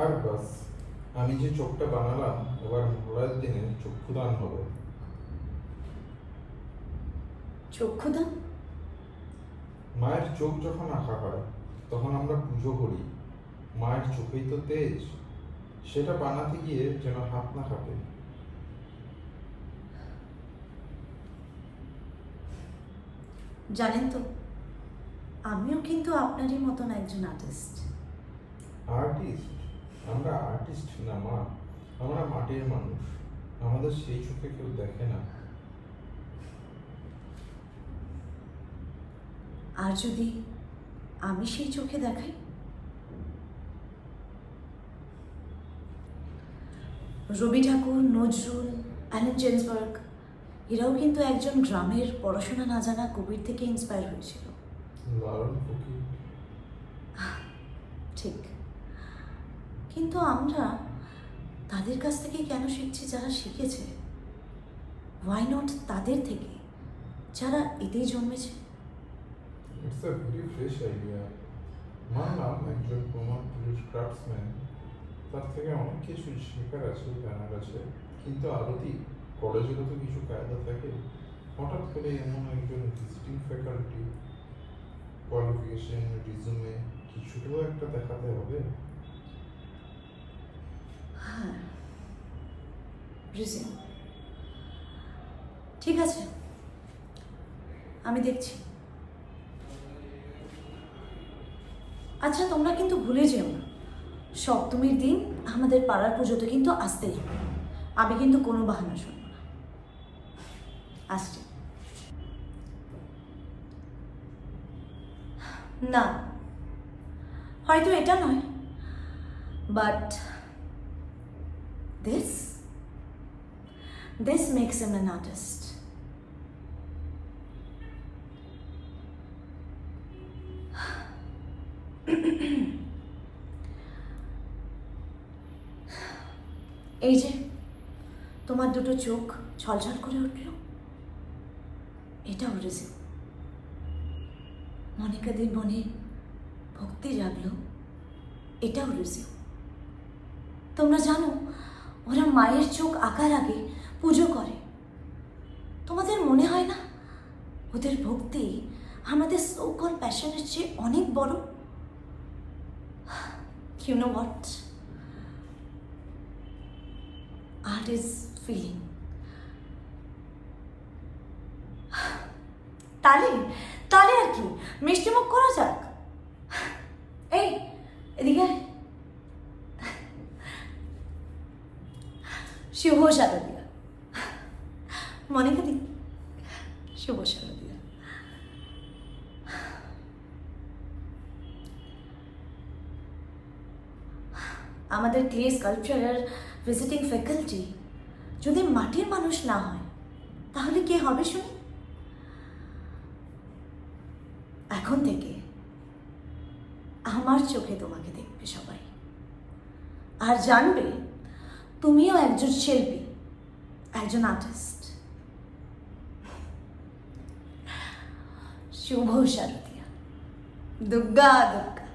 আর বাস, আমি যে চোখটা বানালাম এবার মহড়ার দিনে চক্ষুদান হবে। চক্ষুদান? মায়ের চোখ যখন আঁকা হয় তখন আমরা পুজো করি, মায়ের চোখেই তো তেজ, সেটা বানাতে গিয়ে যেন হাত না কাঁপে। জানেন তো, আমিও কিন্তু আপনারই মতন একজন আর্টিস্ট। আর্টিস্ট? আমরা আর্টিস্ট না মা, আমরা মাটির মানুষ, আমাদের সেই চোখে কেউ দেখে না। আর যদি আমি সেই চোখে দেখাই? রবি ঠাকুর, নজরুল, অ্যালেন জেন্সবার্গ এরাও কিন্তু একজন গ্রামের পড়াশোনা না জানা কবির থেকে ইন্সপায়ার হয়েছিল। লালন ফকির। ঠিক, কিন্তু আমরা তাদের কাছ থেকে কেন শিখছি যারা শিখেছে? ওয়াই নট তাদের থেকে যারা এতেই জন্মেছে? It's a very fresh idea. মানলাম একজন প্রমাণ পুলিশ ক্রাফটসম্যান, তার থেকে অনেক কিছু শেখার আছে, জানার আছে, কিন্তু আরতি কলেজেরও তো কিছু কায়দা থাকে। হঠাৎ করে এমন একজন ভিজিটিং ফ্যাকাল্টি, কোয়ালিফিকেশন, রিজুমে কিছুটাও একটা দেখাতে হবে। হ্যাঁ, রিজিউম ঠিক আছে, আমি দেখছি। আচ্ছা, তোমরা কিন্তু ভুলে যেও না, সপ্তমীর দিন আমাদের পাড়ার পুজোতে কিন্তু আসতেই হবে। আমি কিন্তু কোনো বাহানা শুনব না। আসছি। না, হয়তো এটা নয়, but this this makes him an artist. এই যে তোমার দুটো চোখ ছলছল করে উঠল, এটাও রিজিম। মনিকাদের মনে ভক্তি জাগলো, এটাও রিজিম। তোমরা জানো, ওরা মায়ের চোখ আঁকার আগে পুজো করে। তোমাদের মনে হয় না ওদের ভক্তি আমাদের সো কল প্যাশনের চেয়ে অনেক বড়? You know what? Art is feeling. তালে তালে আর কি, মিষ্টি মুখ করা যাক। এই এদিকে আয়। শুভ শারদিয়া। মনিকা দি, শুভ শারদিয়া। আমাদের ক্লে স্কাল্পচারের ভিজিটিং ফ্যাকাল্টি যদি মাটির মানুষ না হয়, তাহলে কে হবে শুনি? এখন থেকে আমার চোখে তোমাকে দেখবে সবাই, আর জানবে তুমিও একজন শিল্পী, একজন আর্টিস্ট। শুভ শারদিয়া। দুর্গা দুর্গা।